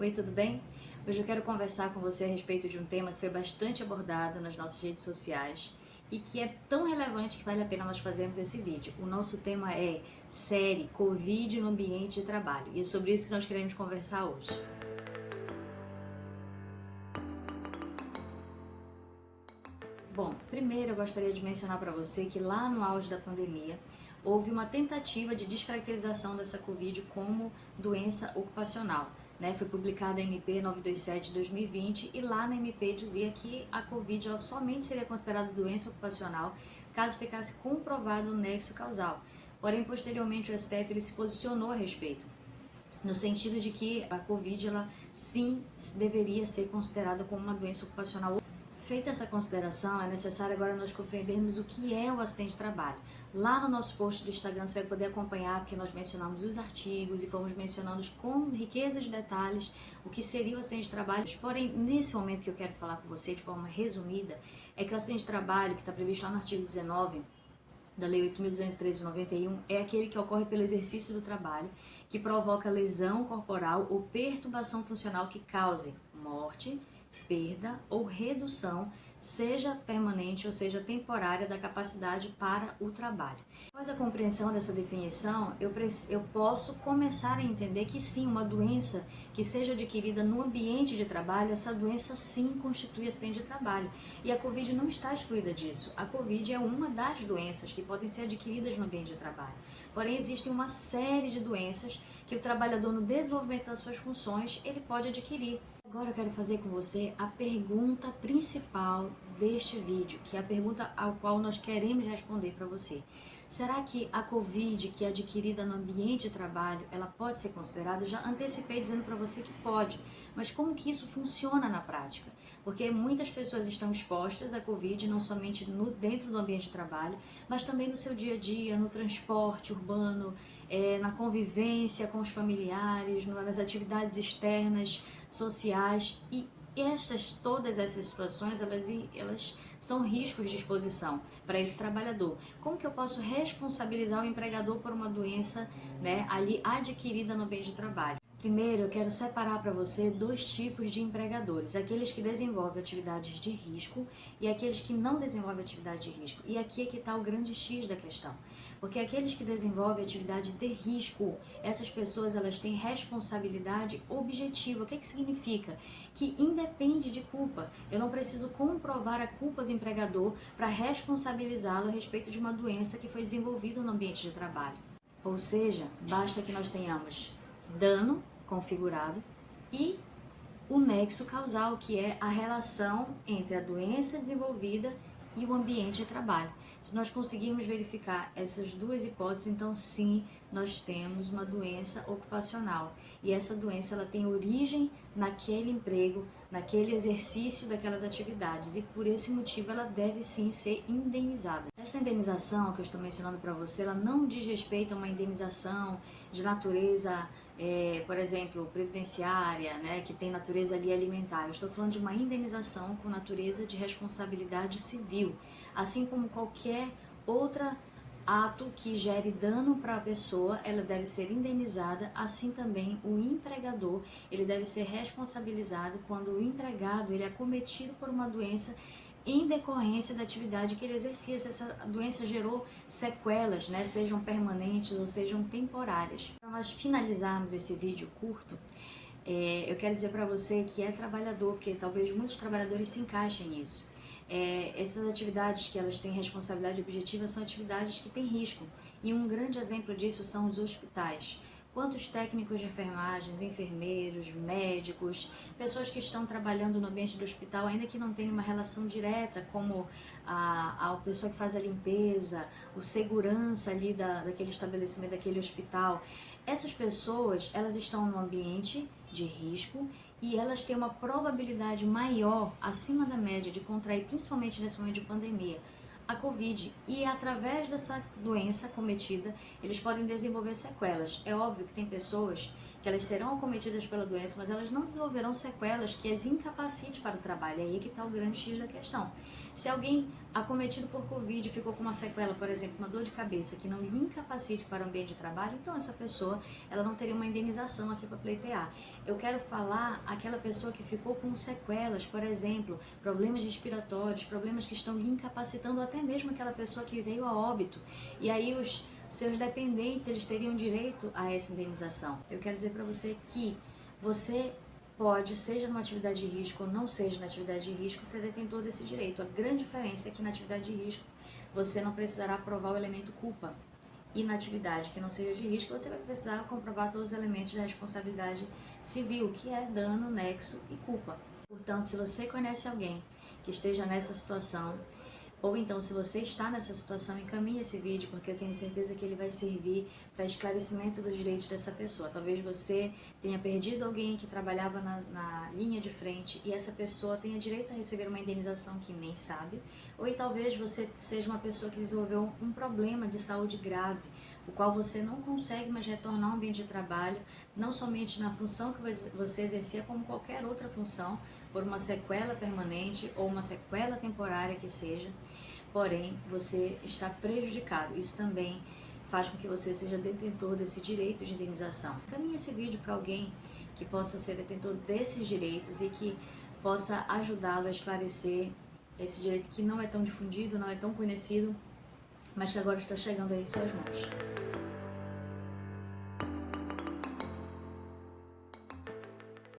Oi, tudo bem? Hoje eu quero conversar com você a respeito de um tema que foi bastante abordado nas nossas redes sociais e que é tão relevante que vale a pena nós fazermos esse vídeo. O nosso tema é série Covid no ambiente de trabalho e é sobre isso que nós queremos conversar hoje. Bom, primeiro eu gostaria de mencionar para você que lá no auge da pandemia houve uma tentativa de descaracterização dessa Covid como doença ocupacional. Foi publicada a MP 927 de 2020 e lá na MP dizia que a Covid ela somente seria considerada doença ocupacional caso ficasse comprovado o nexo causal. Porém, posteriormente o STF ele se posicionou a respeito, no sentido de que a Covid ela sim deveria ser considerada como uma doença ocupacional. Feita essa consideração, é necessário agora nós compreendermos o que é o acidente de trabalho. Lá no nosso post do Instagram você vai poder acompanhar, porque nós mencionamos os artigos e fomos mencionando com riqueza de detalhes o que seria o acidente de trabalho. Porém, nesse momento que eu quero falar com você de forma resumida, é que o acidente de trabalho, que está previsto lá no artigo 19 da Lei 8.213 de 91, é aquele que ocorre pelo exercício do trabalho, que provoca lesão corporal ou perturbação funcional que cause morte, perda ou redução, seja permanente ou seja temporária, da capacidade para o trabalho. Após a compreensão dessa definição, eu posso começar a entender que sim, uma doença que seja adquirida no ambiente de trabalho, essa doença sim constitui acidente de trabalho. E a Covid não está excluída disso. A Covid é uma das doenças que podem ser adquiridas no ambiente de trabalho. Porém, existem uma série de doenças que o trabalhador, no desenvolvimento das suas funções, ele pode adquirir. Agora eu quero fazer com você a pergunta principal deste vídeo, que é a pergunta ao qual nós queremos responder para você. Será que a Covid, que é adquirida no ambiente de trabalho, ela pode ser considerada? Eu já antecipei dizendo para você que pode, mas como que isso funciona na prática? Porque muitas pessoas estão expostas à Covid, não somente dentro do ambiente de trabalho, mas também no seu dia a dia, no transporte urbano, na convivência com os familiares, nas atividades externas, sociais, e todas essas situações, elas são riscos de exposição para esse trabalhador. Como que eu posso responsabilizar o empregador por uma doença, ali adquirida no ambiente de trabalho? Primeiro, eu quero separar para você dois tipos de empregadores: aqueles que desenvolvem atividades de risco e aqueles que não desenvolvem atividade de risco. E aqui é que está o grande X da questão, porque aqueles que desenvolvem atividade de risco, essas pessoas elas têm responsabilidade objetiva. O que significa? Que independe de culpa. Eu não preciso comprovar a culpa do empregador para responsabilizá-lo a respeito de uma doença que foi desenvolvida no ambiente de trabalho. Ou seja, basta que nós tenhamos dano configurado e o nexo causal, que é a relação entre a doença desenvolvida e o ambiente de trabalho. Se nós conseguirmos verificar essas duas hipóteses, então sim, nós temos uma doença ocupacional. E essa doença ela tem origem naquele emprego, naquele exercício daquelas atividades, e por esse motivo ela deve sim ser indenizada. Esta indenização que eu estou mencionando para você, ela não diz respeito a uma indenização de natureza, por exemplo, previdenciária, que tem natureza ali alimentar. Eu estou falando de uma indenização com natureza de responsabilidade civil, assim como qualquer outra ato que gere dano para a pessoa, ela deve ser indenizada. Assim também o empregador, ele deve ser responsabilizado quando o empregado ele é acometido por uma doença em decorrência da atividade que ele exercia, se essa doença gerou sequelas, sejam permanentes ou sejam temporárias. Para nós finalizarmos esse vídeo curto, eu quero dizer para você que é trabalhador, porque talvez muitos trabalhadores se encaixem nisso. Essas atividades que elas têm responsabilidade objetiva são atividades que têm risco, e um grande exemplo disso são os hospitais. Quantos técnicos de enfermagem, enfermeiros, médicos, pessoas que estão trabalhando no ambiente do hospital, ainda que não tenham uma relação direta, como a pessoa que faz a limpeza, o segurança ali daquele estabelecimento, daquele hospital. Essas pessoas, elas estão no ambiente de risco e elas têm uma probabilidade maior, acima da média, de contrair, principalmente nesse momento de pandemia, a Covid, e através dessa doença cometida, eles podem desenvolver sequelas. É óbvio que tem pessoas que elas serão acometidas pela doença, mas elas não desenvolverão sequelas que as incapacite para o trabalho. É aí que está o grande X da questão. Se alguém acometido por Covid ficou com uma sequela, por exemplo, uma dor de cabeça que não lhe incapacite para o ambiente de trabalho, então essa pessoa ela não teria uma indenização aqui para pleitear. Eu quero falar aquela pessoa que ficou com sequelas, por exemplo, problemas respiratórios, problemas que estão lhe incapacitando, até mesmo aquela pessoa que veio a óbito. E aí os seus dependentes, eles teriam direito a essa indenização. Eu quero dizer para você que você pode, seja numa atividade de risco ou não seja na atividade de risco, ser detentor desse direito. A grande diferença é que na atividade de risco você não precisará provar o elemento culpa. E na atividade que não seja de risco, você vai precisar comprovar todos os elementos da responsabilidade civil, que é dano, nexo e culpa. Portanto, se você conhece alguém que esteja nessa situação, ou então, se você está nessa situação, encaminhe esse vídeo, porque eu tenho certeza que ele vai servir para esclarecimento dos direitos dessa pessoa. Talvez você tenha perdido alguém que trabalhava na linha de frente e essa pessoa tenha direito a receber uma indenização que nem sabe. Ou e talvez você seja uma pessoa que desenvolveu um problema de saúde grave, o qual você não consegue mais retornar ao ambiente de trabalho, não somente na função que você exercia, como qualquer outra função, por uma sequela permanente ou uma sequela temporária que seja, porém você está prejudicado. Isso também faz com que você seja detentor desse direito de indenização. Encaminhe esse vídeo para alguém que possa ser detentor desses direitos e que possa ajudá-lo a esclarecer esse direito que não é tão difundido, não é tão conhecido, mas que agora está chegando aí em suas mãos.